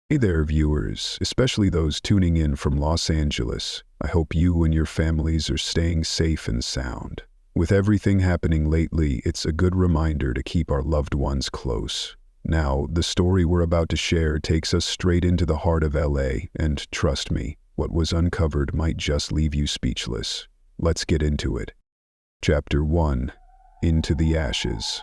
Hey there, viewers, especially those tuning in from Los Angeles. I hope you and your families are staying safe and sound. With everything happening lately, it's a good reminder to keep our loved ones close. Now, the story we're about to share takes us straight into the heart of LA, and trust me, what was uncovered might just leave you speechless. Let's get into it. Chapter 1. Into the Ashes.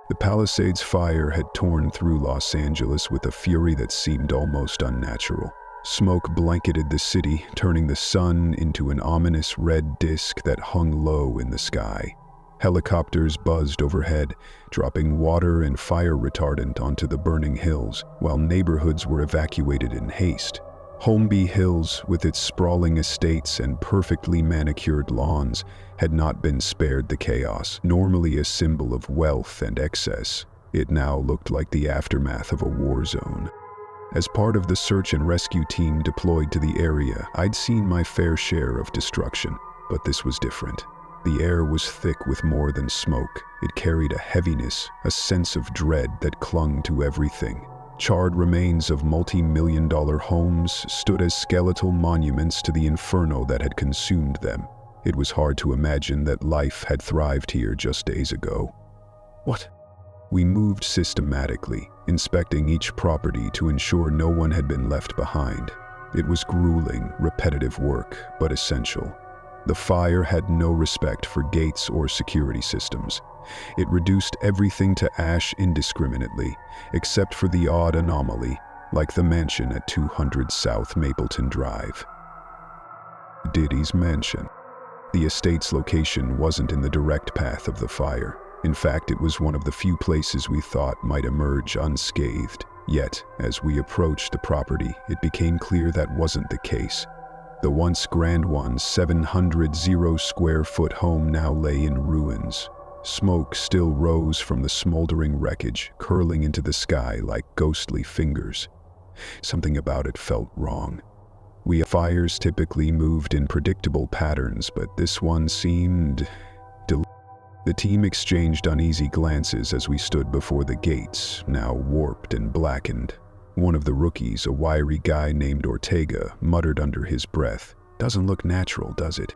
The Palisades fire had torn through Los Angeles with a fury that seemed almost unnatural. Smoke blanketed the city, turning the sun into an ominous red disk that hung low in the sky. Helicopters buzzed overhead, dropping water and fire retardant onto the burning hills, while neighborhoods were evacuated in haste. Holmby Hills, with its sprawling estates and perfectly manicured lawns, had not been spared the chaos. Normally a symbol of wealth and excess, it now looked like the aftermath of a war zone. As part of the search and rescue team deployed to the area, I'd seen my fair share of destruction, but this was different. The air was thick with more than smoke. It carried a heaviness, a sense of dread that clung to everything. Charred remains of multi-million-dollar homes stood as skeletal monuments to the inferno that had consumed them. It was hard to imagine that life had thrived here just days ago. What? We moved systematically, inspecting each property to ensure no one had been left behind. It was grueling, repetitive work, but essential. The fire had no respect for gates or security systems. It reduced everything to ash indiscriminately, except for the odd anomaly, like the mansion at 200 South Mapleton Drive. Diddy's mansion. The estate's location wasn't in the direct path of the fire. In fact, it was one of the few places we thought might emerge unscathed. Yet, as we approached the property, it became clear that wasn't the case. The once grand 700 square foot home now lay in ruins. Smoke still rose from the smoldering wreckage, curling into the sky like ghostly fingers. Something about it felt wrong. Fires typically moved in predictable patterns, but this one seemed... The team exchanged uneasy glances as we stood before the gates, now warped and blackened. One of the rookies, a wiry guy named Ortega, muttered under his breath, "Doesn't look natural, does it?"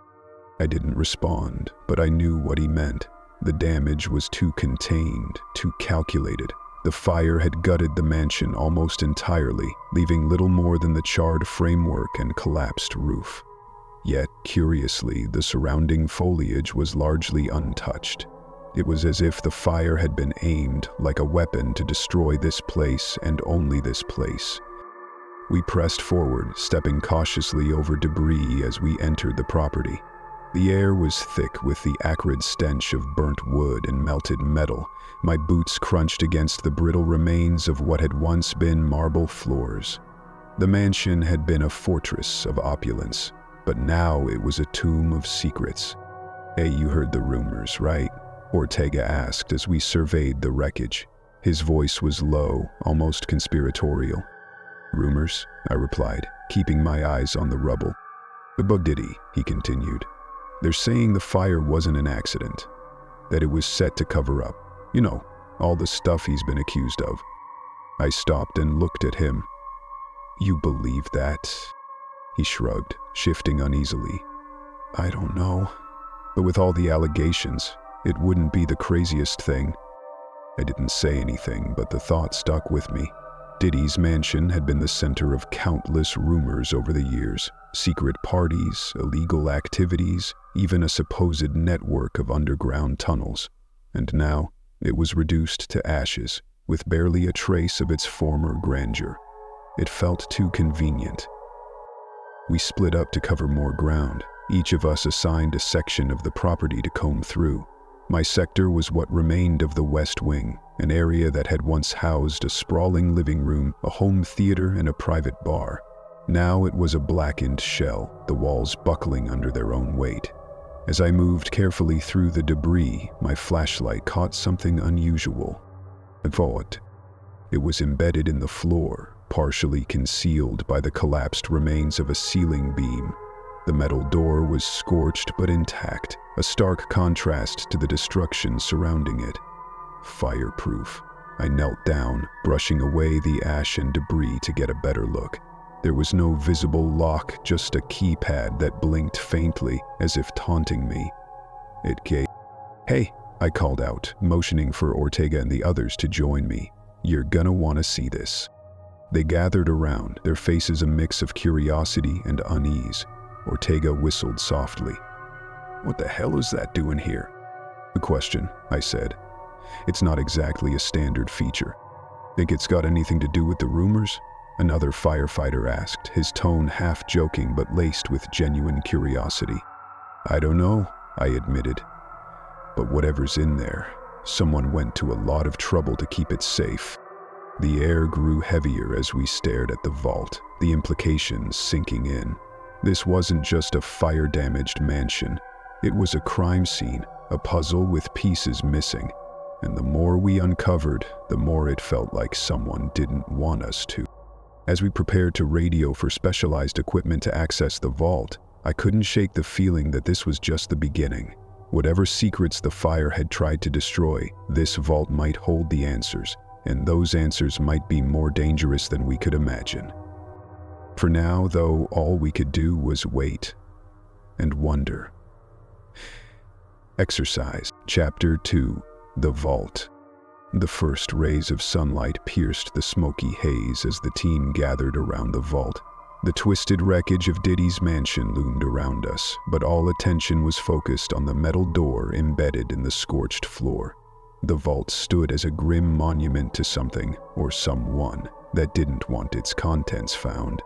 I didn't respond, but I knew what he meant. The damage was too contained, too calculated. The fire had gutted the mansion almost entirely, leaving little more than the charred framework and collapsed roof. Yet, curiously, the surrounding foliage was largely untouched. It was as if the fire had been aimed like a weapon to destroy this place and only this place. We pressed forward, stepping cautiously over debris as we entered the property. The air was thick with the acrid stench of burnt wood and melted metal. My boots crunched against the brittle remains of what had once been marble floors. The mansion had been a fortress of opulence, but now it was a tomb of secrets. "Hey, you heard the rumors, right?" Ortega asked as we surveyed the wreckage. His voice was low, almost conspiratorial. "Rumors?" I replied, keeping my eyes on the rubble. "About Diddy," he continued. "They're saying the fire wasn't an accident, that it was set to cover up. You know, all the stuff he's been accused of." I stopped and looked at him. "You believe that?" He shrugged, shifting uneasily. "I don't know. But with all the allegations, it wouldn't be the craziest thing." I didn't say anything, but the thought stuck with me. Diddy's mansion had been the center of countless rumors over the years. Secret parties, illegal activities, even a supposed network of underground tunnels. And now, it was reduced to ashes, with barely a trace of its former grandeur. It felt too convenient. We split up to cover more ground, each of us assigned a section of the property to comb through. My sector was what remained of the West Wing, an area that had once housed a sprawling living room, a home theater, and a private bar. Now it was a blackened shell, the walls buckling under their own weight. As I moved carefully through the debris, my flashlight caught something unusual. A vault. It was embedded in the floor, partially concealed by the collapsed remains of a ceiling beam. The metal door was scorched but intact, a stark contrast to the destruction surrounding it. Fireproof. I knelt down, brushing away the ash and debris to get a better look. There was no visible lock, just a keypad that blinked faintly, as if taunting me. It gave. "Hey," I called out, motioning for Ortega and the others to join me. "You're gonna want to see this." They gathered around, their faces a mix of curiosity and unease. Ortega whistled softly. "What the hell is that doing here?" "A question," I said. "It's not exactly a standard feature." "Think it's got anything to do with the rumors?" Another firefighter asked, his tone half joking but laced with genuine curiosity. "I don't know," I admitted. "But whatever's in there, someone went to a lot of trouble to keep it safe." The air grew heavier as we stared at the vault, the implications sinking in. This wasn't just a fire-damaged mansion. It was a crime scene, a puzzle with pieces missing. And the more we uncovered, the more it felt like someone didn't want us to. As we prepared to radio for specialized equipment to access the vault, I couldn't shake the feeling that this was just the beginning. Whatever secrets the fire had tried to destroy, this vault might hold the answers, and those answers might be more dangerous than we could imagine. For now, though, all we could do was wait and wonder. Exercise. Chapter 2. The Vault. The first rays of sunlight pierced the smoky haze as the team gathered around the vault. The twisted wreckage of Diddy's mansion loomed around us, but all attention was focused on the metal door embedded in the scorched floor. The vault stood as a grim monument to something, or someone, that didn't want its contents found.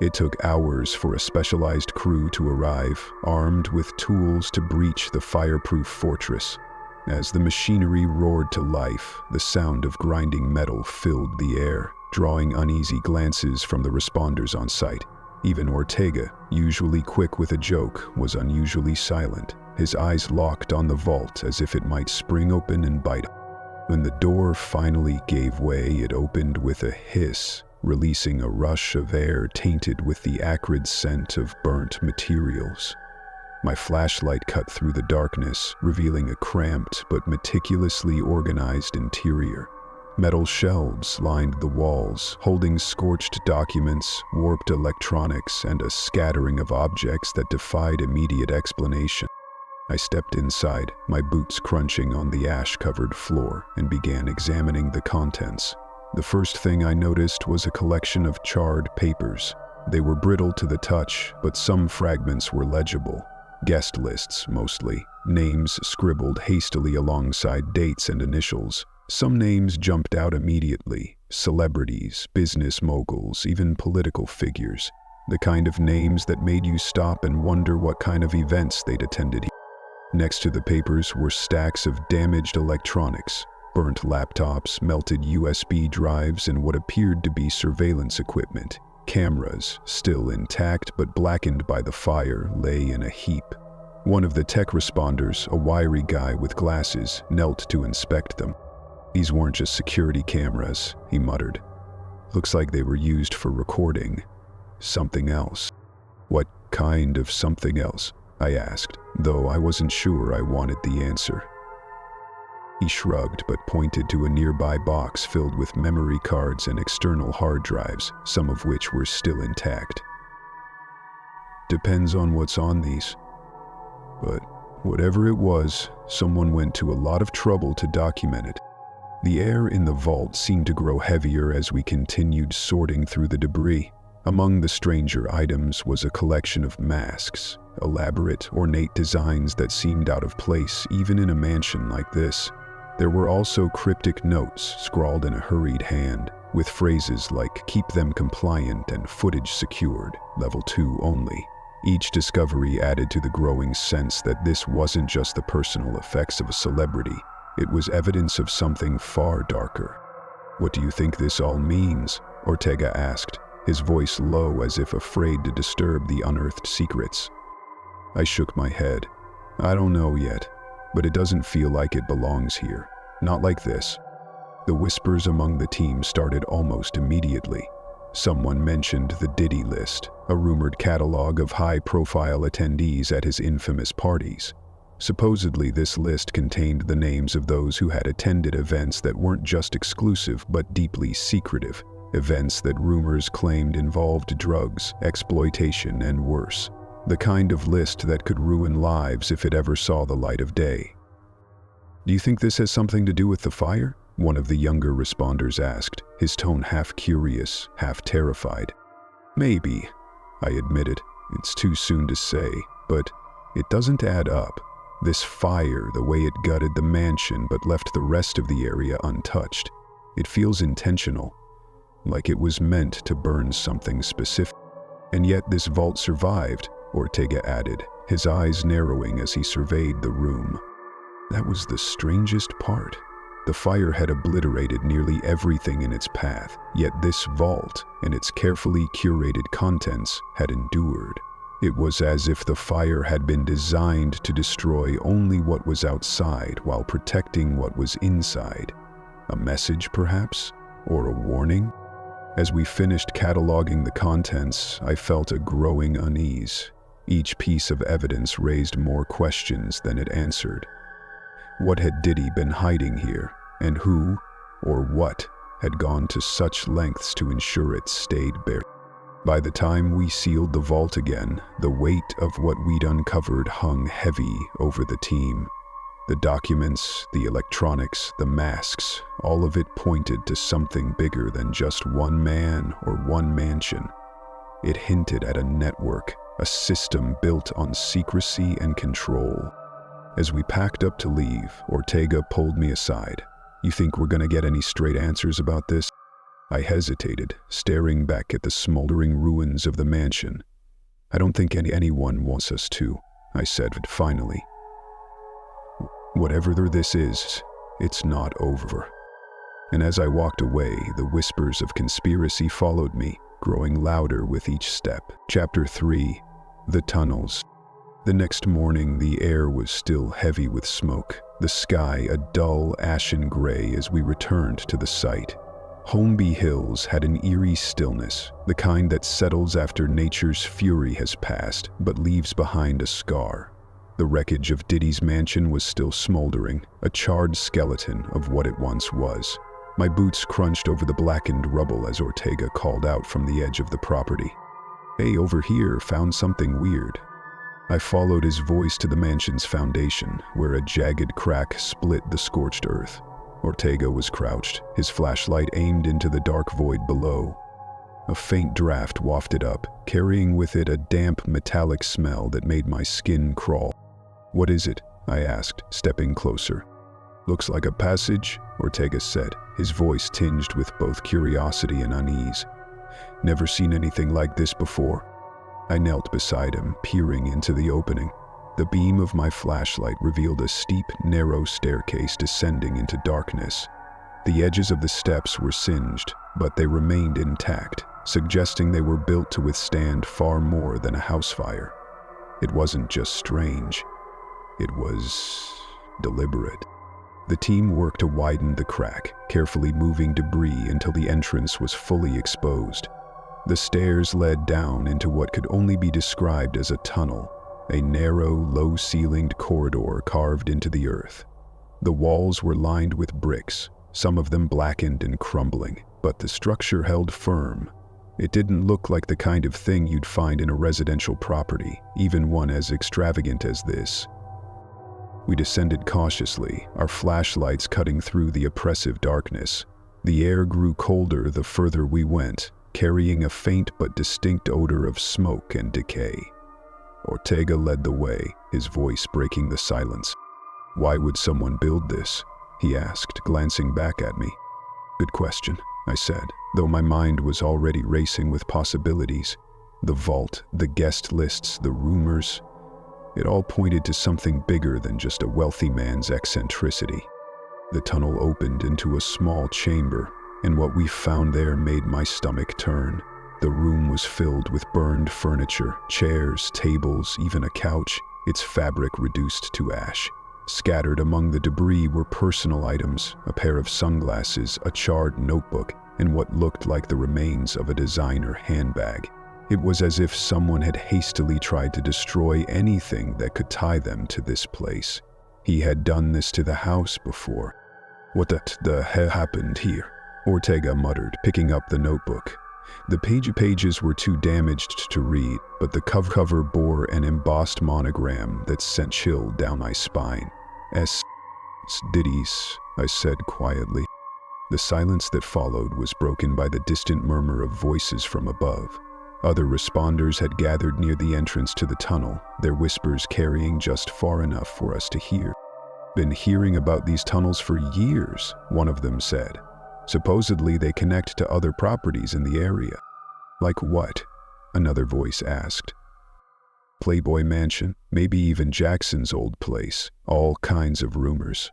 It took hours for a specialized crew to arrive, armed with tools to breach the fireproof fortress. As the machinery roared to life, the sound of grinding metal filled the air, drawing uneasy glances from the responders on site. Even Ortega, usually quick with a joke, was unusually silent, his eyes locked on the vault as if it might spring open and bite. When the door finally gave way, it opened with a hiss, releasing a rush of air tainted with the acrid scent of burnt materials. My flashlight cut through the darkness, revealing a cramped but meticulously organized interior. Metal shelves lined the walls, holding scorched documents, warped electronics, and a scattering of objects that defied immediate explanation. I stepped inside, my boots crunching on the ash-covered floor, and began examining the contents. The first thing I noticed was a collection of charred papers. They were brittle to the touch, but some fragments were legible. Guest lists, mostly. Names scribbled hastily alongside dates and initials. Some names jumped out immediately. Celebrities, business moguls, even political figures. The kind of names that made you stop and wonder what kind of events they'd attended. Next to the papers were stacks of damaged electronics. Burnt laptops, melted USB drives, and what appeared to be surveillance equipment. Cameras, still intact but blackened by the fire, lay in a heap. One of the tech responders, a wiry guy with glasses, knelt to inspect them. "These weren't just security cameras," he muttered. "Looks like they were used for recording something else." "What kind of something else?" I asked, though I wasn't sure I wanted the answer. He shrugged but pointed to a nearby box filled with memory cards and external hard drives, some of which were still intact. "Depends on what's on these. But whatever it was, someone went to a lot of trouble to document it." The air in the vault seemed to grow heavier as we continued sorting through the debris. Among the stranger items was a collection of masks, elaborate, ornate designs that seemed out of place even in a mansion like this. There were also cryptic notes scrawled in a hurried hand, with phrases like "keep them compliant" and "footage secured, level 2 only." Each discovery added to the growing sense that this wasn't just the personal effects of a celebrity. It was evidence of something far darker. "What do you think this all means?" Ortega asked, his voice low as if afraid to disturb the unearthed secrets. I shook my head. "I don't know yet, but it doesn't feel like it belongs here. Not like this." The whispers among the team started almost immediately. Someone mentioned the Diddy list, a rumored catalog of high-profile attendees at his infamous parties. Supposedly, this list contained the names of those who had attended events that weren't just exclusive but deeply secretive, events that rumors claimed involved drugs, exploitation, and worse. The kind of list that could ruin lives if it ever saw the light of day. "Do you think this has something to do with the fire?" one of the younger responders asked, his tone half curious, half terrified. "Maybe," I admitted. "It's too soon to say, but it doesn't add up. This fire, the way it gutted the mansion but left the rest of the area untouched, it feels intentional, like it was meant to burn something specific. And yet this vault survived," Ortega added, his eyes narrowing as he surveyed the room. That was the strangest part. The fire had obliterated nearly everything in its path, yet this vault and its carefully curated contents had endured. It was as if the fire had been designed to destroy only what was outside while protecting what was inside. A message, perhaps? Or a warning? As we finished cataloging the contents, I felt a growing unease. Each piece of evidence raised more questions than it answered. What had Diddy been hiding here, and who, or what, had gone to such lengths to ensure it stayed buried? By the time we sealed the vault again, the weight of what we'd uncovered hung heavy over the team. The documents, the electronics, the masks, all of it pointed to something bigger than just one man or one mansion. It hinted at a network, a system built on secrecy and control. As we packed up to leave, Ortega pulled me aside. "You think we're gonna get any straight answers about this?" I hesitated, staring back at the smoldering ruins of the mansion. "I don't think anyone wants us to," I said finally. "Whatever this is, it's not over." And as I walked away, the whispers of conspiracy followed me, growing louder with each step. Chapter 3: The Tunnels. The next morning, the air was still heavy with smoke, the sky a dull, ashen gray as we returned to the site. Holmby Hills had an eerie stillness, the kind that settles after nature's fury has passed, but leaves behind a scar. The wreckage of Diddy's mansion was still smoldering, a charred skeleton of what it once was. My boots crunched over the blackened rubble as Ortega called out from the edge of the property. "Hey, over here, found something weird." I followed his voice to the mansion's foundation, where a jagged crack split the scorched earth. Ortega was crouched, his flashlight aimed into the dark void below. A faint draft wafted up, carrying with it a damp, metallic smell that made my skin crawl. "What is it?" I asked, stepping closer. "Looks like a passage," Ortega said, his voice tinged with both curiosity and unease. "Never seen anything like this before." I knelt beside him, peering into the opening. The beam of my flashlight revealed a steep, narrow staircase descending into darkness. The edges of the steps were singed, but they remained intact, suggesting they were built to withstand far more than a house fire. It wasn't just strange, it was deliberate. The team worked to widen the crack, carefully moving debris until the entrance was fully exposed. The stairs led down into what could only be described as a tunnel, a narrow, low-ceilinged corridor carved into the earth. The walls were lined with bricks, some of them blackened and crumbling, but the structure held firm. It didn't look like the kind of thing you'd find in a residential property, even one as extravagant as this. We descended cautiously, our flashlights cutting through the oppressive darkness. The air grew colder the further we went, carrying a faint but distinct odor of smoke and decay. Ortega led the way, his voice breaking the silence. "Why would someone build this?" he asked, glancing back at me. "Good question," I said, though my mind was already racing with possibilities. The vault, the guest lists, the rumors. It all pointed to something bigger than just a wealthy man's eccentricity. The tunnel opened into a small chamber, and what we found there made my stomach turn. The room was filled with burned furniture, chairs, tables, even a couch, its fabric reduced to ash. Scattered among the debris were personal items, a pair of sunglasses, a charred notebook, and what looked like the remains of a designer handbag. It was as if someone had hastily tried to destroy anything that could tie them to this place. He had done this to the house before. "What the hell happened here?" Ortega muttered, picking up the notebook. The pages were too damaged to read, but the cover bore an embossed monogram that sent chill down my spine. Diddy's, I said quietly. The silence that followed was broken by the distant murmur of voices from above. Other responders had gathered near the entrance to the tunnel, their whispers carrying just far enough for us to hear. "Been hearing about these tunnels for years," one of them said. "Supposedly they connect to other properties in the area." "Like what?" another voice asked. "Playboy Mansion, maybe even Jackson's old place, all kinds of rumors."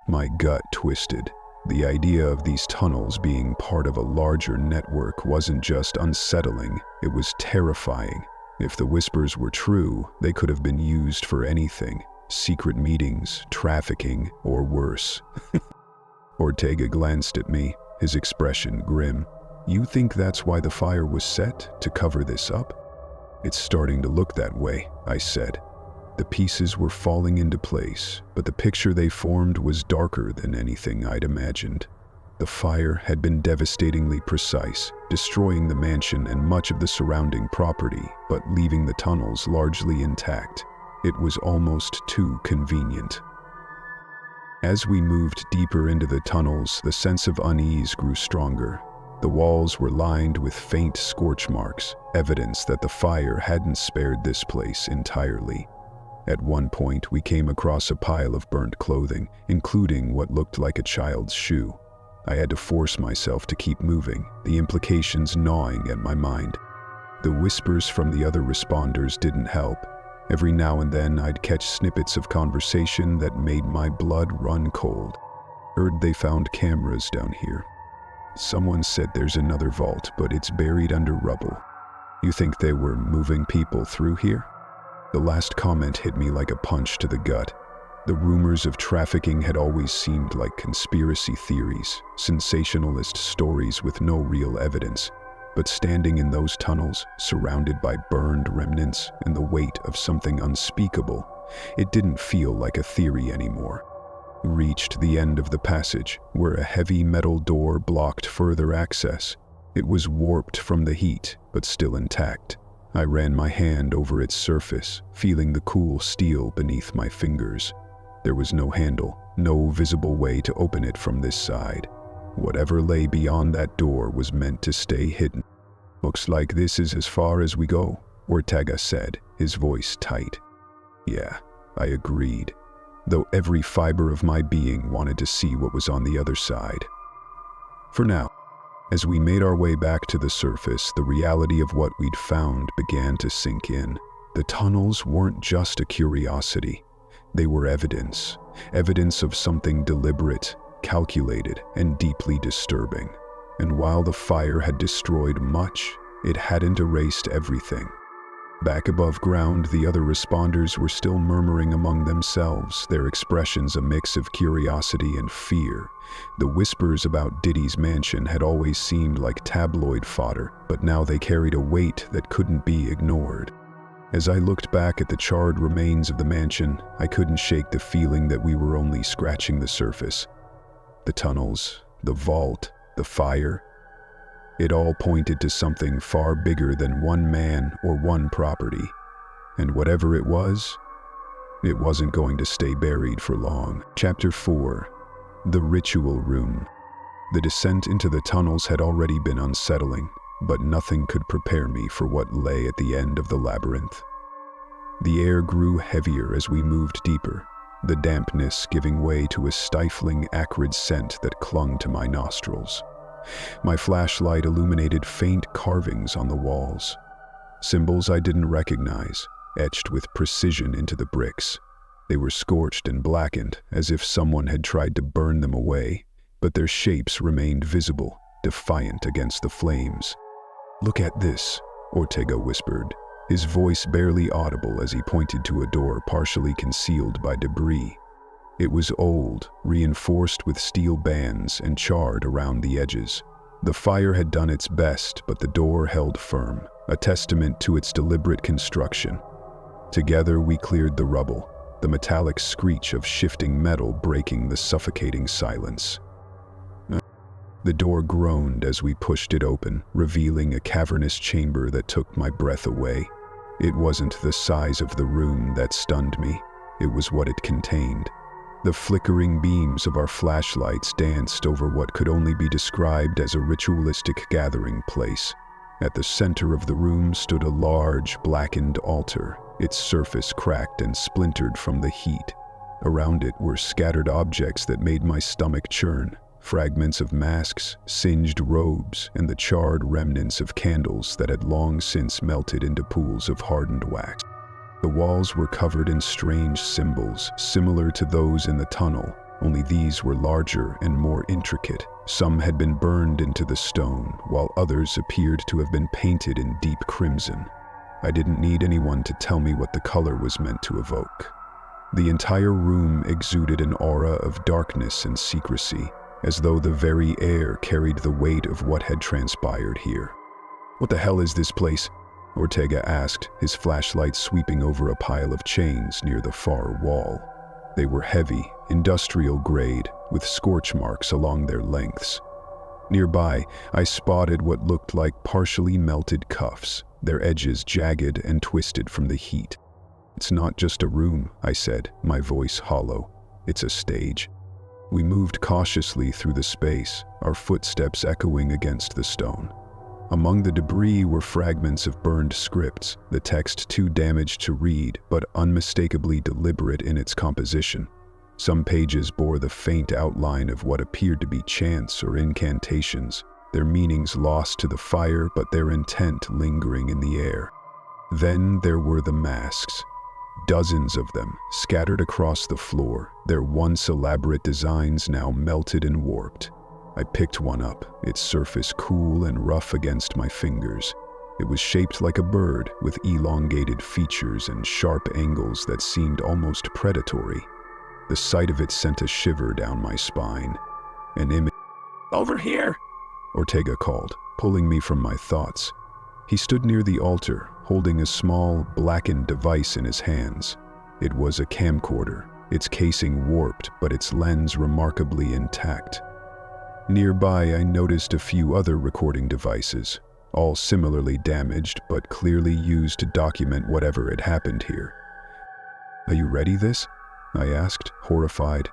My gut twisted. The idea of these tunnels being part of a larger network wasn't just unsettling, it was terrifying. If the whispers were true, they could have been used for anything: secret meetings, trafficking, or worse. Ortega glanced at me, his expression grim. "You think that's why the fire was set, to cover this up?" "It's starting to look that way," I said. The pieces were falling into place, but the picture they formed was darker than anything I'd imagined. The fire had been devastatingly precise, destroying the mansion and much of the surrounding property, but leaving the tunnels largely intact. It was almost too convenient. As we moved deeper into the tunnels, the sense of unease grew stronger. The walls were lined with faint scorch marks, evidence that the fire hadn't spared this place entirely. At one point, we came across a pile of burnt clothing, including what looked like a child's shoe. I had to force myself to keep moving, the implications gnawing at my mind. The whispers from the other responders didn't help. Every now and then, I'd catch snippets of conversation that made my blood run cold. Heard they found cameras down here. Someone said there's another vault, but it's buried under rubble. You think they were moving people through here? The last comment hit me like a punch to the gut. The rumors of trafficking had always seemed like conspiracy theories, sensationalist stories with no real evidence. But standing in those tunnels, surrounded by burned remnants and the weight of something unspeakable, it didn't feel like a theory anymore. Reached the end of the passage, where a heavy metal door blocked further access. It was warped from the heat, but still intact. I ran my hand over its surface, feeling the cool steel beneath my fingers. There was no handle, no visible way to open it from this side. Whatever lay beyond that door was meant to stay hidden. "Looks like this is as far as we go," Ortega said, his voice tight. Yeah, I agreed, though every fiber of my being wanted to see what was on the other side. For now, as we made our way back to the surface, the reality of what we'd found began to sink in. The tunnels weren't just a curiosity. They were evidence of something deliberate, calculated, and deeply disturbing. And while the fire had destroyed much, it hadn't erased everything. Back above ground, the other responders were still murmuring among themselves, their expressions a mix of curiosity and fear. The whispers about Diddy's mansion had always seemed like tabloid fodder, but now they carried a weight that couldn't be ignored. As I looked back at the charred remains of the mansion, I couldn't shake the feeling that we were only scratching the surface. The tunnels, the vault, the fire. It all pointed to something far bigger than one man or one property. And whatever it wasn't going to stay buried for long. Chapter 4. The Ritual Room. The descent into the tunnels had already been unsettling, but nothing could prepare me for what lay at the end of the labyrinth. The air grew heavier as we moved deeper, the dampness giving way to a stifling, acrid scent that clung to my nostrils. My flashlight illuminated faint carvings on the walls, symbols I didn't recognize, etched with precision into the bricks. They were scorched and blackened, as if someone had tried to burn them away, but their shapes remained visible, defiant against the flames. "Look at this," Ortega whispered, his voice barely audible as he pointed to a door partially concealed by debris. It was old, reinforced with steel bands and charred around the edges. The fire had done its best, but the door held firm, a testament to its deliberate construction. Together we cleared the rubble, the metallic screech of shifting metal breaking the suffocating silence. The door groaned as we pushed it open, revealing a cavernous chamber that took my breath away. It wasn't the size of the room that stunned me, it was what it contained. The flickering beams of our flashlights danced over what could only be described as a ritualistic gathering place. At the center of the room stood a large, blackened altar, its surface cracked and splintered from the heat. Around it were scattered objects that made my stomach churn. Fragments of masks, singed robes, and the charred remnants of candles that had long since melted into pools of hardened wax. The walls were covered in strange symbols, similar to those in the tunnel, only these were larger and more intricate. Some had been burned into the stone, while others appeared to have been painted in deep crimson. I didn't need anyone to tell me what the color was meant to evoke. The entire room exuded an aura of darkness and secrecy, as though the very air carried the weight of what had transpired here. "What the hell is this place?" Ortega asked, his flashlight sweeping over a pile of chains near the far wall. They were heavy, industrial grade, with scorch marks along their lengths. Nearby, I spotted what looked like partially melted cuffs, their edges jagged and twisted from the heat. "It's not just a room," I said, my voice hollow. "It's a stage." We moved cautiously through the space, our footsteps echoing against the stone. Among the debris were fragments of burned scripts, the text too damaged to read, but unmistakably deliberate in its composition. Some pages bore the faint outline of what appeared to be chants or incantations, their meanings lost to the fire but their intent lingering in the air. Then there were the masks. Dozens of them, scattered across the floor, their once elaborate designs now melted and warped. I picked one up, its surface cool and rough against my fingers. It was shaped like a bird, with elongated features and sharp angles that seemed almost predatory. The sight of it sent a shiver down my spine. An image— "Over here!" Ortega called, pulling me from my thoughts. He stood near the altar, holding a small, blackened device in his hands. It was a camcorder, its casing warped but its lens remarkably intact. Nearby, I noticed a few other recording devices, all similarly damaged but clearly used to document whatever had happened here. "Are you ready this?" I asked, horrified.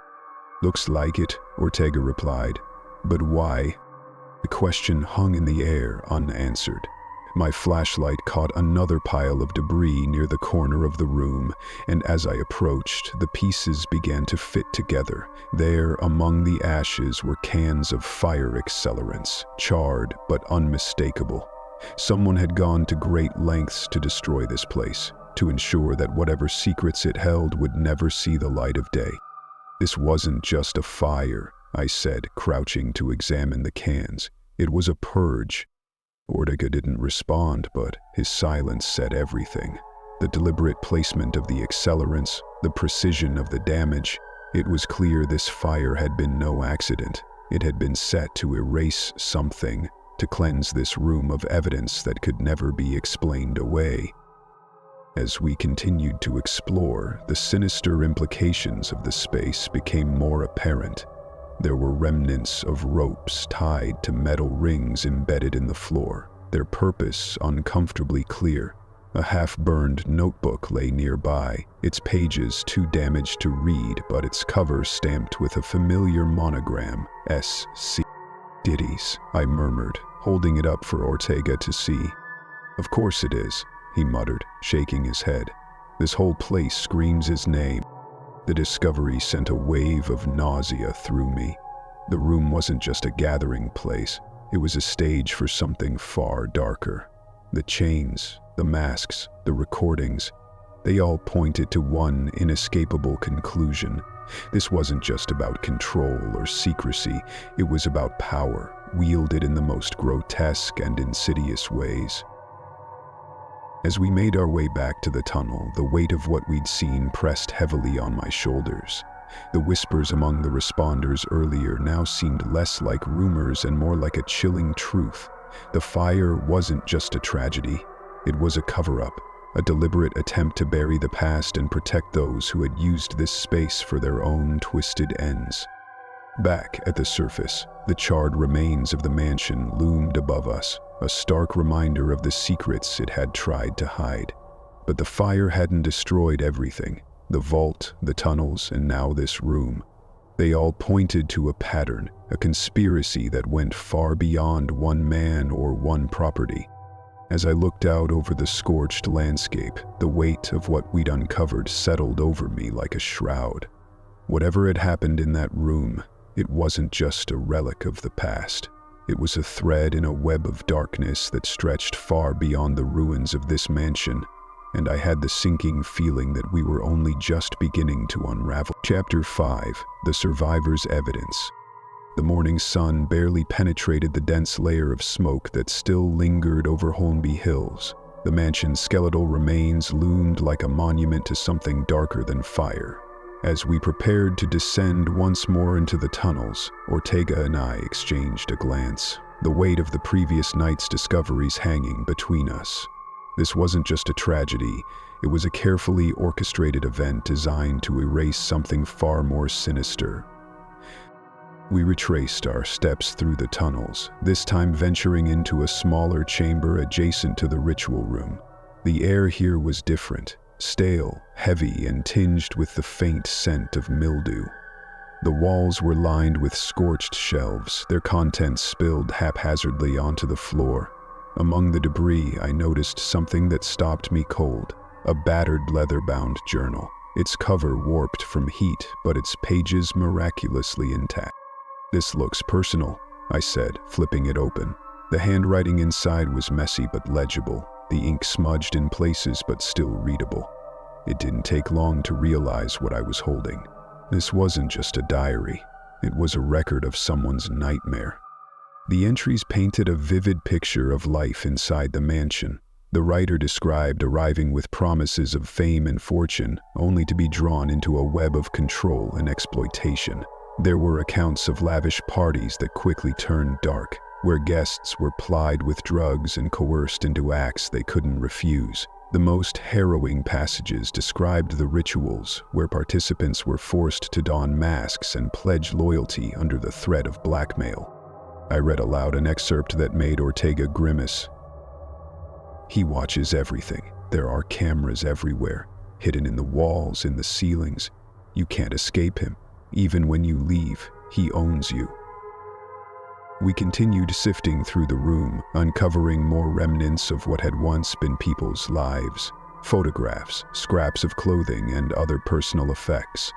"Looks like it," Ortega replied. "But why?" The question hung in the air, unanswered. My flashlight caught another pile of debris near the corner of the room, and as I approached, the pieces began to fit together. There, among the ashes, were cans of fire accelerants, charred but unmistakable. Someone had gone to great lengths to destroy this place, to ensure that whatever secrets it held would never see the light of day. "This wasn't just a fire," I said, crouching to examine the cans. "It was a purge." Ortega didn't respond, but his silence said everything. The deliberate placement of the accelerants, the precision of the damage. It was clear this fire had been no accident. It had been set to erase something, to cleanse this room of evidence that could never be explained away. As we continued to explore, the sinister implications of the space became more apparent. There were remnants of ropes tied to metal rings embedded in the floor, their purpose uncomfortably clear. A half-burned notebook lay nearby, its pages too damaged to read, but its cover stamped with a familiar monogram, S.C. Diddy's, I murmured, holding it up for Ortega to see. "Of course it is," he muttered, shaking his head. "This whole place screams his name." The discovery sent a wave of nausea through me. The room wasn't just a gathering place. It was a stage for something far darker. The chains, the masks, the recordings, they all pointed to one inescapable conclusion. This wasn't just about control or secrecy. It was about power, wielded in the most grotesque and insidious ways. As we made our way back to the tunnel, the weight of what we'd seen pressed heavily on my shoulders. The whispers among the responders earlier now seemed less like rumors and more like a chilling truth. The fire wasn't just a tragedy. It was a cover-up, a deliberate attempt to bury the past and protect those who had used this space for their own twisted ends. Back at the surface, the charred remains of the mansion loomed above us, a stark reminder of the secrets it had tried to hide. But the fire hadn't destroyed everything. The vault, the tunnels, and now this room. They all pointed to a pattern, a conspiracy that went far beyond one man or one property. As I looked out over the scorched landscape, the weight of what we'd uncovered settled over me like a shroud. Whatever had happened in that room, it wasn't just a relic of the past. It was a thread in a web of darkness that stretched far beyond the ruins of this mansion, and I had the sinking feeling that we were only just beginning to unravel. Chapter 5: The Survivor's Evidence. The morning sun barely penetrated the dense layer of smoke that still lingered over Holmby Hills. The mansion's skeletal remains loomed like a monument to something darker than fire. As we prepared to descend once more into the tunnels, Ortega and I exchanged a glance, the weight of the previous night's discoveries hanging between us. This wasn't just a tragedy, it was a carefully orchestrated event designed to erase something far more sinister. We retraced our steps through the tunnels, this time venturing into a smaller chamber adjacent to the ritual room. The air here was different, stale, heavy, and tinged with the faint scent of mildew. The walls were lined with scorched shelves, their contents spilled haphazardly onto the floor. Among the debris, I noticed something that stopped me cold, a battered leather-bound journal. Its cover warped from heat, but its pages miraculously intact. "This looks personal," I said, flipping it open. The handwriting inside was messy but legible, the ink smudged in places but still readable. It didn't take long to realize what I was holding. This wasn't just a diary. It was a record of someone's nightmare. The entries painted a vivid picture of life inside the mansion. The writer described arriving with promises of fame and fortune, only to be drawn into a web of control and exploitation. There were accounts of lavish parties that quickly turned dark, where guests were plied with drugs and coerced into acts they couldn't refuse. The most harrowing passages described the rituals, where participants were forced to don masks and pledge loyalty under the threat of blackmail. I read aloud an excerpt that made Ortega grimace. "He watches everything. There are cameras everywhere, hidden in the walls, in the ceilings. You can't escape him. Even when you leave, he owns you." We continued sifting through the room, uncovering more remnants of what had once been people's lives. Photographs, scraps of clothing, and other personal effects.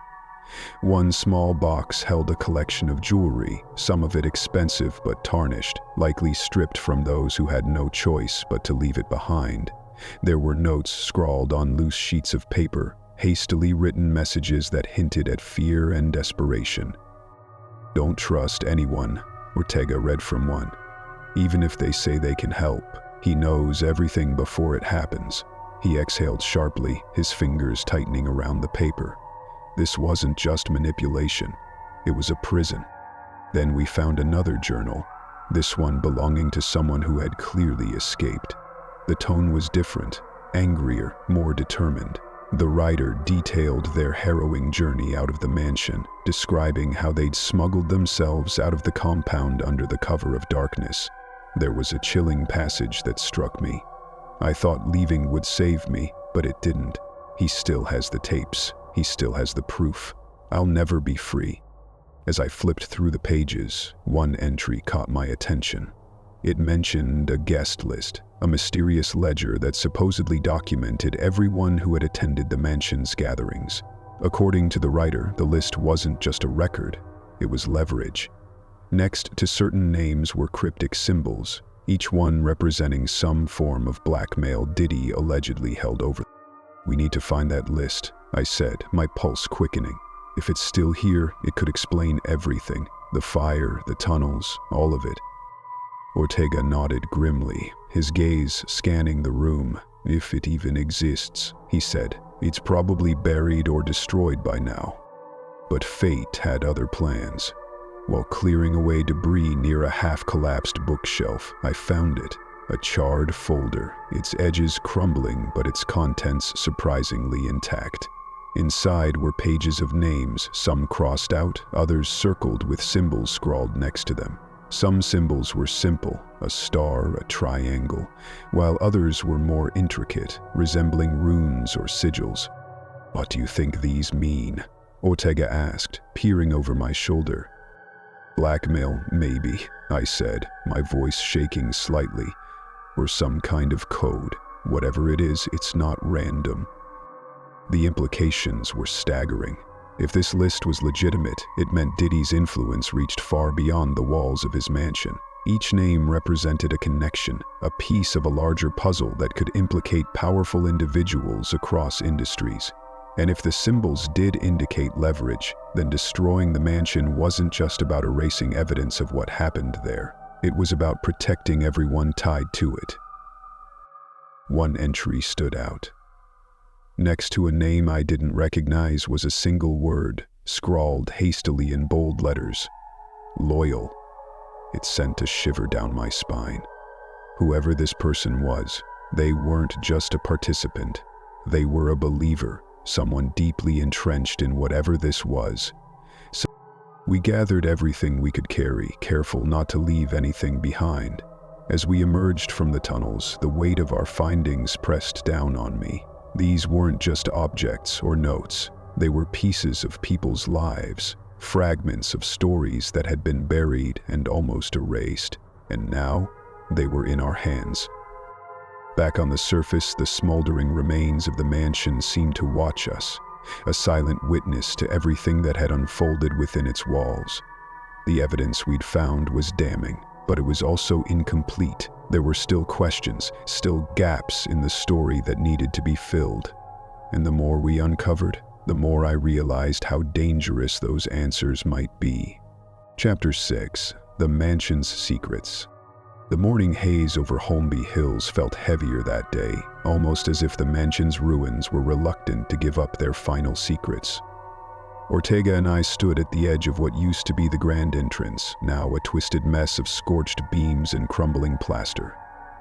One small box held a collection of jewelry, some of it expensive but tarnished, likely stripped from those who had no choice but to leave it behind. There were notes scrawled on loose sheets of paper, hastily written messages that hinted at fear and desperation. "Don't trust anyone," Ortega read from one. "Even if they say they can help, he knows everything before it happens." He exhaled sharply, his fingers tightening around the paper. This wasn't just manipulation, it was a prison. Then we found another journal, this one belonging to someone who had clearly escaped. The tone was different, angrier, more determined. The writer detailed their harrowing journey out of the mansion, describing how they'd smuggled themselves out of the compound under the cover of darkness. There was a chilling passage that struck me. I thought leaving would save me, but it didn't. He still has the tapes. He still has the proof. I'll never be free. As I flipped through the pages, one entry caught my attention. It mentioned a guest list, a mysterious ledger that supposedly documented everyone who had attended the mansion's gatherings. According to the writer, the list wasn't just a record, it was leverage. Next to certain names were cryptic symbols, each one representing some form of blackmail Diddy allegedly held over. "We need to find that list," I said, my pulse quickening. "If it's still here, it could explain everything. The fire, the tunnels, all of it." Ortega nodded grimly, his gaze scanning the room. "If it even exists," he said, "it's probably buried or destroyed by now." But fate had other plans. While clearing away debris near a half-collapsed bookshelf, I found it. A charred folder, its edges crumbling but its contents surprisingly intact. Inside were pages of names, some crossed out, others circled with symbols scrawled next to them. Some symbols were simple, a star, a triangle, while others were more intricate, resembling runes or sigils. "What do you think these mean?" Ortega asked, peering over my shoulder. "Blackmail, maybe," I said, my voice shaking slightly. "Or some kind of code. Whatever it is, it's not random." The implications were staggering. If this list was legitimate, it meant Diddy's influence reached far beyond the walls of his mansion. Each name represented a connection, a piece of a larger puzzle that could implicate powerful individuals across industries. And if the symbols did indicate leverage, then destroying the mansion wasn't just about erasing evidence of what happened there. It was about protecting everyone tied to it. One entry stood out. Next to a name I didn't recognize was a single word, scrawled hastily in bold letters. "Loyal." It sent a shiver down my spine. Whoever this person was, they weren't just a participant. They were a believer, someone deeply entrenched in whatever this was. So we gathered everything we could carry, careful not to leave anything behind. As we emerged from the tunnels, the weight of our findings pressed down on me. These weren't just objects or notes. They were pieces of people's lives, fragments of stories that had been buried and almost erased. And now, they were in our hands. Back on the surface, the smoldering remains of the mansion seemed to watch us, a silent witness to everything that had unfolded within its walls. The evidence we'd found was damning, but it was also incomplete. There were still questions, still gaps in the story that needed to be filled. And the more we uncovered, the more I realized how dangerous those answers might be. Chapter 6: The Mansion's Secrets. The morning haze over Holmby Hills felt heavier that day, almost as if the mansion's ruins were reluctant to give up their final secrets. Ortega and I stood at the edge of what used to be the grand entrance, now a twisted mess of scorched beams and crumbling plaster.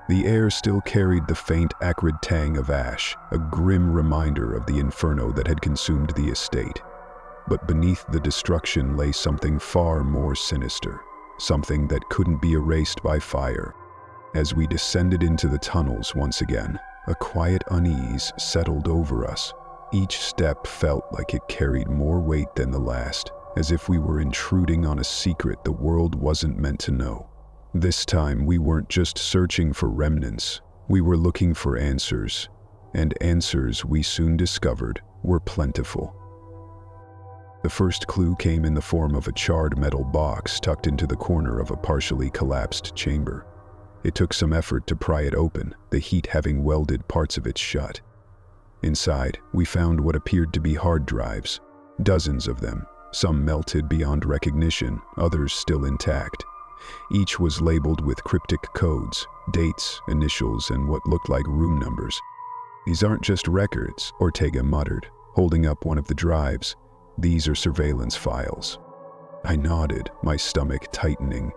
The air still carried the faint, acrid tang of ash, a grim reminder of the inferno that had consumed the estate. But beneath the destruction lay something far more sinister, something that couldn't be erased by fire. As we descended into the tunnels once again, a quiet unease settled over us. Each step felt like it carried more weight than the last, as if we were intruding on a secret the world wasn't meant to know. This time, we weren't just searching for remnants. We were looking for answers, and answers, we soon discovered, were plentiful. The first clue came in the form of a charred metal box tucked into the corner of a partially collapsed chamber. It took some effort to pry it open, the heat having welded parts of it shut. Inside, we found what appeared to be hard drives, dozens of them, some melted beyond recognition, others still intact. Each was labeled with cryptic codes, dates, initials, and what looked like room numbers. "These aren't just records," Ortega muttered, holding up one of the drives. "These are surveillance files." I nodded, my stomach tightening.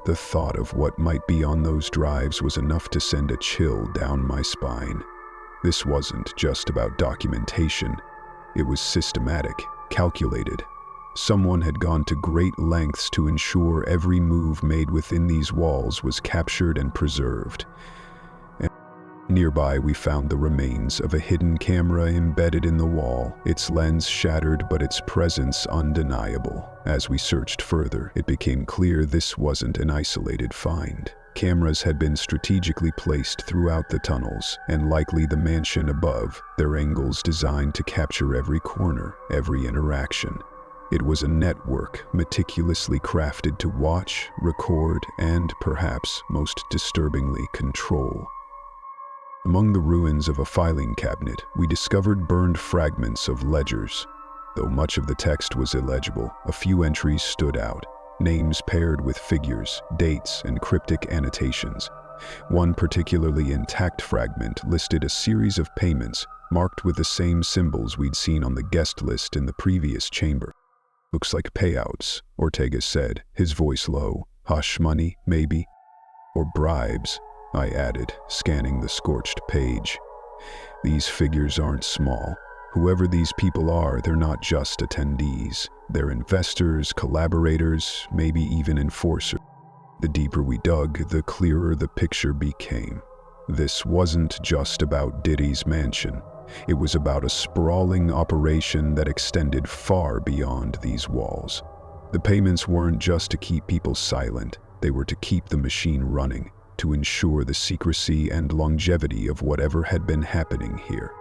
The thought of what might be on those drives was enough to send a chill down my spine. This wasn't just about documentation. It was systematic, calculated. Someone had gone to great lengths to ensure every move made within these walls was captured and preserved. And nearby, we found the remains of a hidden camera embedded in the wall, its lens shattered but its presence undeniable. As we searched further, it became clear this wasn't an isolated find. Cameras had been strategically placed throughout the tunnels, and likely the mansion above, their angles designed to capture every corner, every interaction. It was a network meticulously crafted to watch, record, and, perhaps most disturbingly, control. Among the ruins of a filing cabinet, we discovered burned fragments of ledgers. Though much of the text was illegible, a few entries stood out. Names paired with figures, dates, and cryptic annotations. One particularly intact fragment listed a series of payments marked with the same symbols we'd seen on the guest list in the previous chamber. "Looks like payouts," Ortega said, his voice low. "Hush money, maybe? Or bribes?" I added, scanning the scorched page. These figures aren't small. Whoever these people are, they're not just attendees. They're investors, collaborators, maybe even enforcers. The deeper we dug, the clearer the picture became. This wasn't just about Diddy's mansion. It was about a sprawling operation that extended far beyond these walls. The payments weren't just to keep people silent. They were to keep the machine running, to ensure the secrecy and longevity of whatever had been happening here.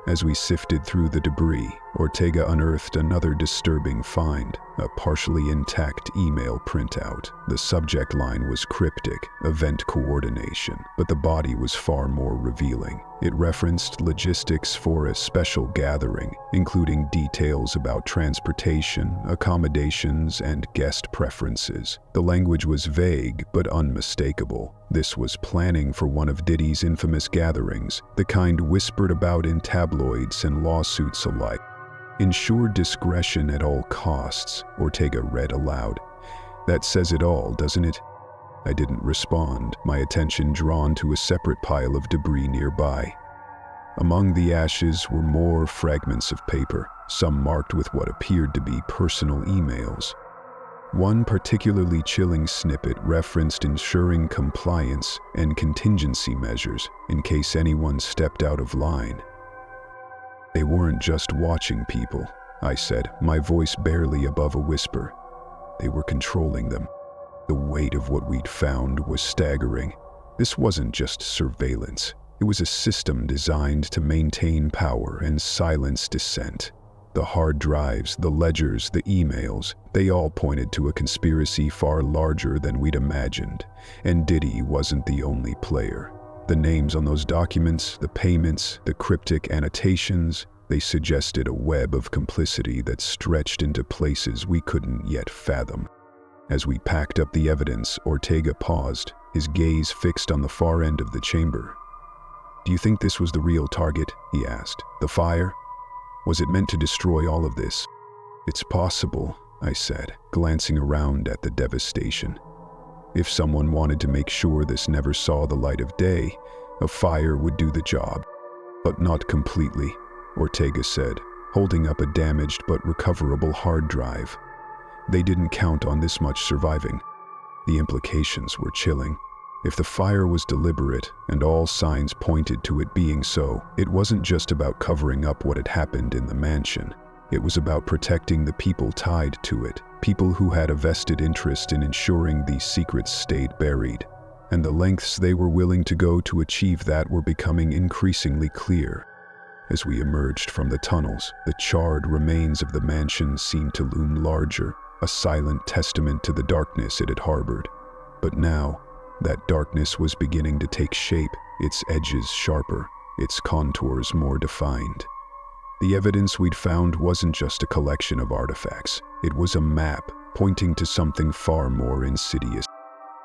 As we sifted through the debris, Ortega unearthed another disturbing find, a partially intact email printout. The subject line was cryptic, event coordination, but the body was far more revealing. It referenced logistics for a special gathering, including details about transportation, accommodations, and guest preferences. The language was vague but unmistakable. This was planning for one of Diddy's infamous gatherings, the kind whispered about in tabloids and lawsuits alike. Ensure discretion at all costs, Ortega read aloud. That says it all, doesn't it? I didn't respond, my attention drawn to a separate pile of debris nearby. Among the ashes were more fragments of paper, some marked with what appeared to be personal emails. One particularly chilling snippet referenced ensuring compliance and contingency measures in case anyone stepped out of line. They weren't just watching people, I said, my voice barely above a whisper. They were controlling them. The weight of what we'd found was staggering. This wasn't just surveillance. It was a system designed to maintain power and silence dissent. The hard drives, the ledgers, the emails, they all pointed to a conspiracy far larger than we'd imagined. And Diddy wasn't the only player. The names on those documents, the payments, the cryptic annotations, they suggested a web of complicity that stretched into places we couldn't yet fathom. As we packed up the evidence, Ortega paused, his gaze fixed on the far end of the chamber. "Do you think this was the real target?" he asked. "The fire? Was it meant to destroy all of this?" "It's possible," I said, glancing around at the devastation. If someone wanted to make sure this never saw the light of day, a fire would do the job. "But not completely," Ortega said, holding up a damaged but recoverable hard drive. "They didn't count on this much surviving." The implications were chilling. If the fire was deliberate, and all signs pointed to it being so, it wasn't just about covering up what had happened in the mansion. It was about protecting the people tied to it, people who had a vested interest in ensuring these secrets stayed buried. And the lengths they were willing to go to achieve that were becoming increasingly clear. As we emerged from the tunnels, the charred remains of the mansion seemed to loom larger, a silent testament to the darkness it had harbored. But now, that darkness was beginning to take shape, its edges sharper, its contours more defined. The evidence we'd found wasn't just a collection of artifacts. It was a map pointing to something far more insidious.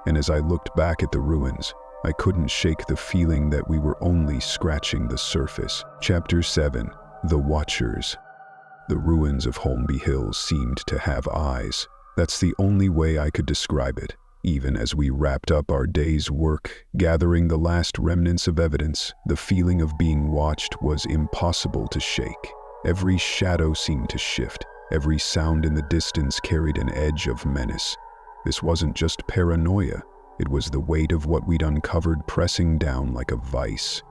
And as I looked back at the ruins, I couldn't shake the feeling that we were only scratching the surface. Chapter 7: The Watchers. The ruins of Holmby Hills seemed to have eyes. That's the only way I could describe it. Even as we wrapped up our day's work, gathering the last remnants of evidence, the feeling of being watched was impossible to shake. Every shadow seemed to shift. Every sound in the distance carried an edge of menace. This wasn't just paranoia. It was the weight of what we'd uncovered pressing down like a vice.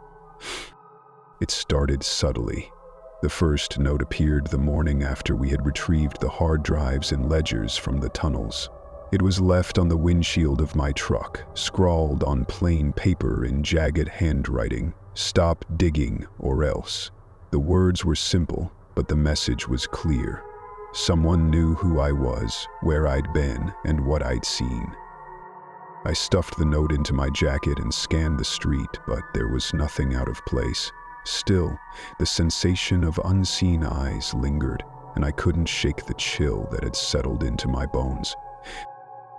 It started subtly. The first note appeared the morning after we had retrieved the hard drives and ledgers from the tunnels. It was left on the windshield of my truck, scrawled on plain paper in jagged handwriting, "Stop digging or else." The words were simple, but the message was clear. Someone knew who I was, where I'd been, and what I'd seen. I stuffed the note into my jacket and scanned the street, but there was nothing out of place. Still, the sensation of unseen eyes lingered, and I couldn't shake the chill that had settled into my bones.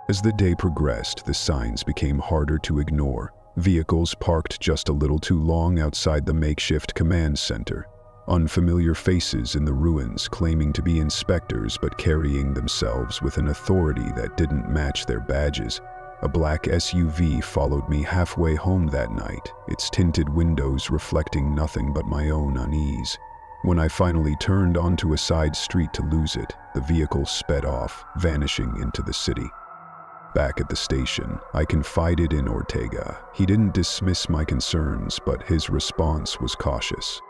As the day progressed, the signs became harder to ignore. Vehicles parked just a little too long outside the makeshift command center. Unfamiliar faces in the ruins claiming to be inspectors but carrying themselves with an authority that didn't match their badges. A black SUV followed me halfway home that night, its tinted windows reflecting nothing but my own unease. When I finally turned onto a side street to lose it, the vehicle sped off, vanishing into the city. Back at the station, I confided in Ortega. He didn't dismiss my concerns, but his response was cautious.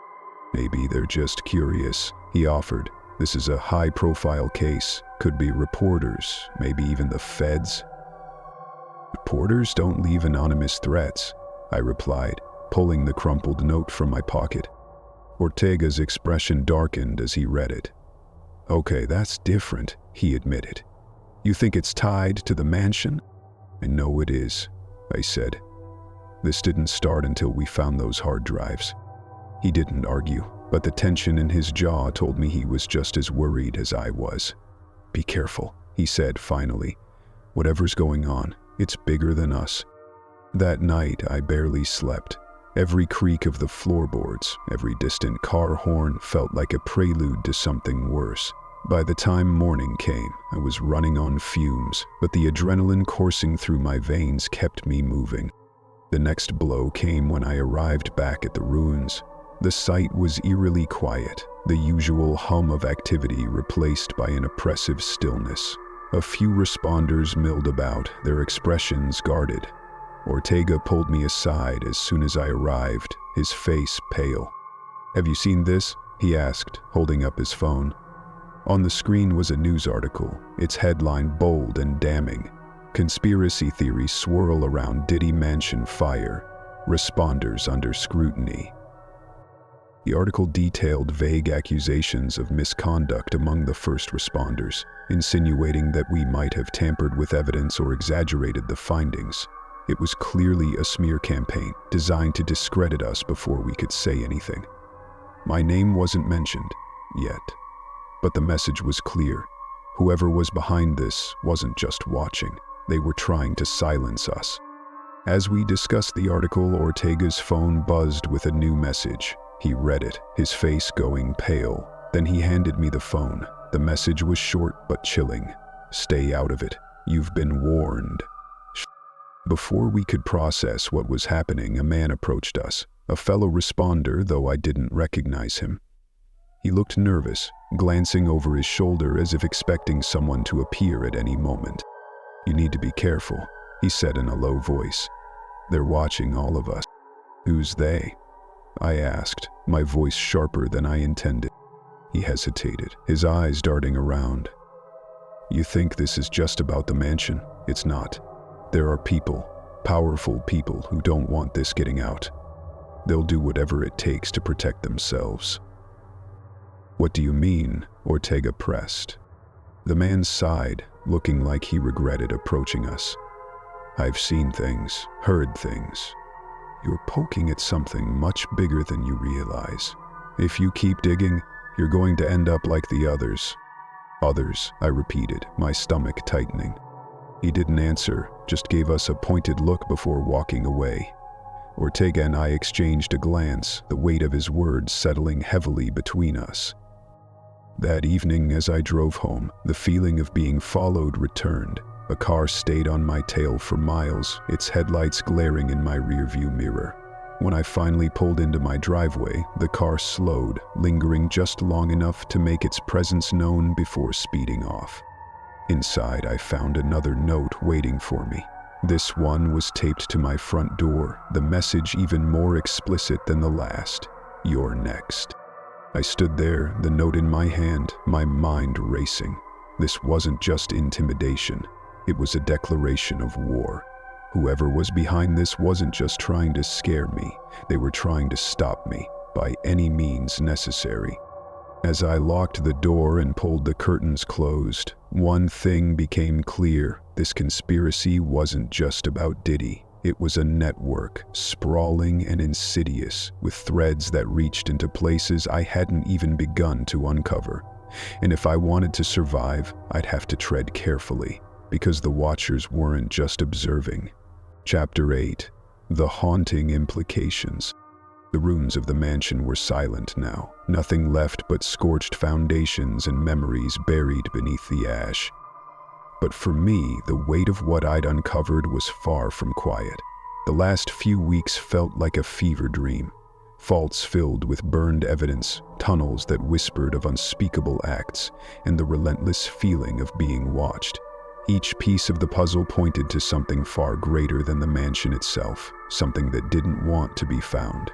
"Maybe they're just curious," he offered. "This is a high-profile case. Could be reporters, maybe even the feds." "Reporters don't leave anonymous threats," I replied, pulling the crumpled note from my pocket. Ortega's expression darkened as he read it. "Okay, that's different," he admitted. "You think it's tied to the mansion?" "I know it is," I said. "This didn't start until we found those hard drives." He didn't argue, but the tension in his jaw told me he was just as worried as I was. "Be careful," he said finally. "Whatever's going on, it's bigger than us." That night, I barely slept. Every creak of the floorboards, every distant car horn felt like a prelude to something worse. By the time morning came, I was running on fumes, but the adrenaline coursing through my veins kept me moving. The next blow came when I arrived back at the ruins. The site was eerily quiet, the usual hum of activity replaced by an oppressive stillness. A few responders milled about, their expressions guarded. Ortega pulled me aside as soon as I arrived, his face pale. "Have you seen this?" he asked, holding up his phone. On the screen was a news article, its headline bold and damning. "Conspiracy theories swirl around Diddy Mansion fire. Responders under scrutiny." The article detailed vague accusations of misconduct among the first responders, insinuating that we might have tampered with evidence or exaggerated the findings. It was clearly a smear campaign designed to discredit us before we could say anything. My name wasn't mentioned, yet. But the message was clear. Whoever was behind this wasn't just watching. They were trying to silence us. As we discussed the article, Ortega's phone buzzed with a new message. He read it, his face going pale. Then he handed me the phone. The message was short but chilling. "Stay out of it. You've been warned." Before we could process what was happening, a man approached us, a fellow responder, though I didn't recognize him. He looked nervous, glancing over his shoulder as if expecting someone to appear at any moment. "You need to be careful," he said in a low voice. "They're watching all of us." "Who's they?" I asked, my voice sharper than I intended. He hesitated, his eyes darting around. "You think this is just about the mansion? It's not. There are people, powerful people, who don't want this getting out. They'll do whatever it takes to protect themselves." "What do you mean?" Ortega pressed. The man sighed, looking like he regretted approaching us. "I've seen things, heard things. You're poking at something much bigger than you realize. If you keep digging, you're going to end up like the others." "Others," I repeated, my stomach tightening. He didn't answer, just gave us a pointed look before walking away. Ortega and I exchanged a glance, the weight of his words settling heavily between us. That evening, as I drove home, the feeling of being followed returned. A car stayed on my tail for miles, its headlights glaring in my rearview mirror. When I finally pulled into my driveway, the car slowed, lingering just long enough to make its presence known before speeding off. Inside, I found another note waiting for me. This one was taped to my front door, the message even more explicit than the last. "You're next." I stood there, the note in my hand, my mind racing. This wasn't just intimidation. It was a declaration of war. Whoever was behind this wasn't just trying to scare me. They were trying to stop me, by any means necessary. As I locked the door and pulled the curtains closed, one thing became clear. This conspiracy wasn't just about Diddy. It was a network, sprawling and insidious, with threads that reached into places I hadn't even begun to uncover. And if I wanted to survive, I'd have to tread carefully, because the Watchers weren't just observing. Chapter 8. The Haunting Implications. The rooms of the mansion were silent now, nothing left but scorched foundations and memories buried beneath the ash. But for me, the weight of what I'd uncovered was far from quiet. The last few weeks felt like a fever dream. Vaults filled with burned evidence, tunnels that whispered of unspeakable acts, and the relentless feeling of being watched. Each piece of the puzzle pointed to something far greater than the mansion itself, something that didn't want to be found.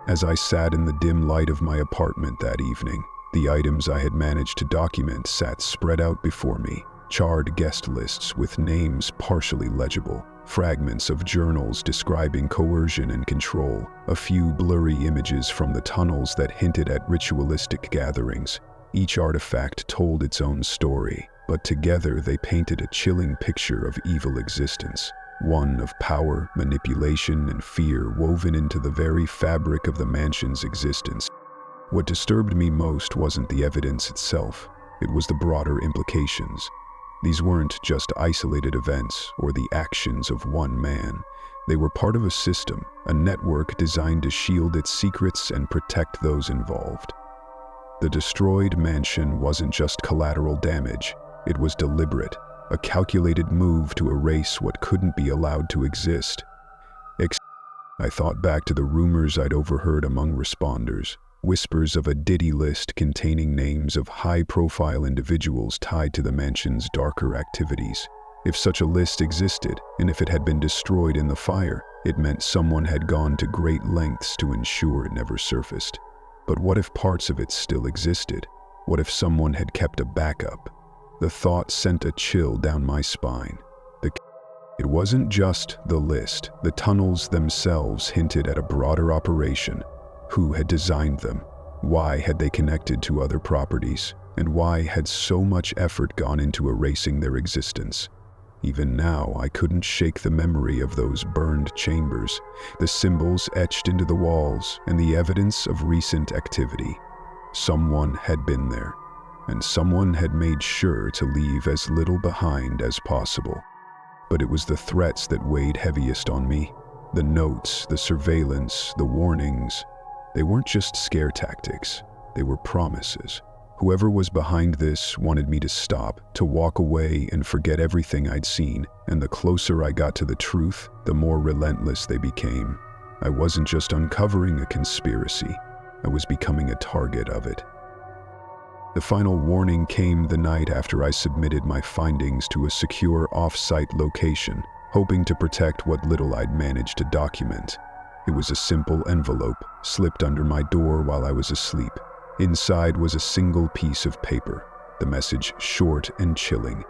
As I sat in the dim light of my apartment that evening, the items I had managed to document sat spread out before me, charred guest lists with names partially legible, fragments of journals describing coercion and control, a few blurry images from the tunnels that hinted at ritualistic gatherings. Each artifact told its own story, but together they painted a chilling picture of evil existence, one of power, manipulation, and fear woven into the very fabric of the mansion's existence. What disturbed me most wasn't the evidence itself, it was the broader implications. These weren't just isolated events or the actions of one man. They were part of a system, a network designed to shield its secrets and protect those involved. The destroyed mansion wasn't just collateral damage, it was deliberate, a calculated move to erase what couldn't be allowed to exist. I thought back to the rumors I'd overheard among responders, whispers of a Diddy list containing names of high-profile individuals tied to the mansion's darker activities. If such a list existed, and if it had been destroyed in the fire, it meant someone had gone to great lengths to ensure it never surfaced. But what if parts of it still existed? What if someone had kept a backup? The thought sent a chill down my spine. It wasn't just the list. The tunnels themselves hinted at a broader operation. Who had designed them? Why had they connected to other properties? And why had so much effort gone into erasing their existence? Even now, I couldn't shake the memory of those burned chambers, the symbols etched into the walls, and the evidence of recent activity. Someone had been there, and someone had made sure to leave as little behind as possible. But it was the threats that weighed heaviest on me. The notes, the surveillance, the warnings. They weren't just scare tactics, they were promises. Whoever was behind this wanted me to stop, to walk away and forget everything I'd seen, and the closer I got to the truth, the more relentless they became. I wasn't just uncovering a conspiracy, I was becoming a target of it. The final warning came the night after I submitted my findings to a secure off-site location, hoping to protect what little I'd managed to document. It was a simple envelope, slipped under my door while I was asleep. Inside was a single piece of paper, the message short and chilling.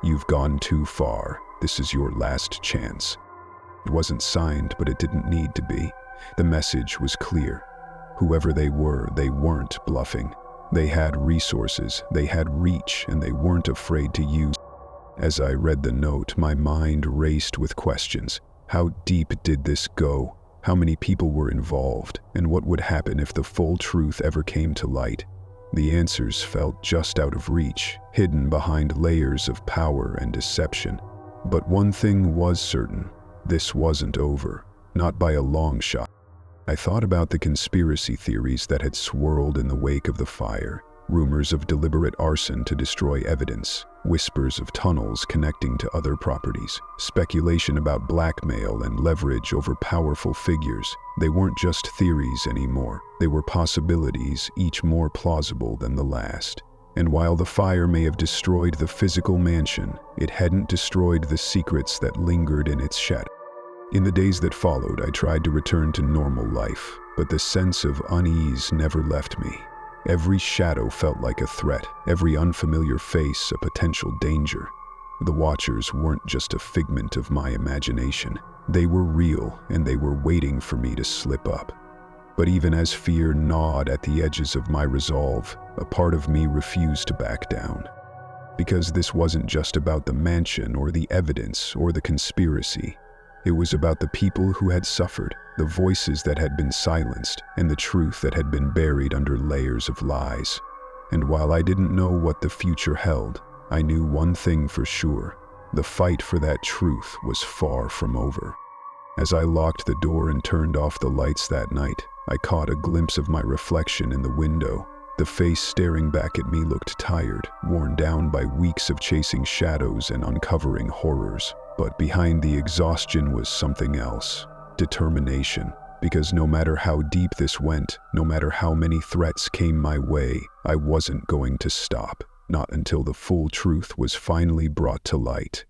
"You've gone too far. This is your last chance." It wasn't signed, but it didn't need to be. The message was clear. Whoever they were, they weren't bluffing. They had resources, they had reach, and they weren't afraid to use. As I read the note, my mind raced with questions. How deep did this go? How many people were involved? And what would happen if the full truth ever came to light? The answers felt just out of reach, hidden behind layers of power and deception. But one thing was certain, this wasn't over, not by a long shot. I thought about the conspiracy theories that had swirled in the wake of the fire, rumors of deliberate arson to destroy evidence, whispers of tunnels connecting to other properties, speculation about blackmail and leverage over powerful figures. They weren't just theories anymore, they were possibilities, each more plausible than the last. And while the fire may have destroyed the physical mansion, it hadn't destroyed the secrets that lingered in its shadow. In the days that followed, I tried to return to normal life, but the sense of unease never left me. Every shadow felt like a threat, every unfamiliar face a potential danger. The Watchers weren't just a figment of my imagination. They were real, and they were waiting for me to slip up. But even as fear gnawed at the edges of my resolve, a part of me refused to back down. Because this wasn't just about the mansion or the evidence or the conspiracy. It was about the people who had suffered, the voices that had been silenced, and the truth that had been buried under layers of lies. And while I didn't know what the future held, I knew one thing for sure. The fight for that truth was far from over. As I locked the door and turned off the lights that night, I caught a glimpse of my reflection in the window. The face staring back at me looked tired, worn down by weeks of chasing shadows and uncovering horrors. But behind the exhaustion was something else. Determination. Because no matter how deep this went, no matter how many threats came my way, I wasn't going to stop. Not until the full truth was finally brought to light.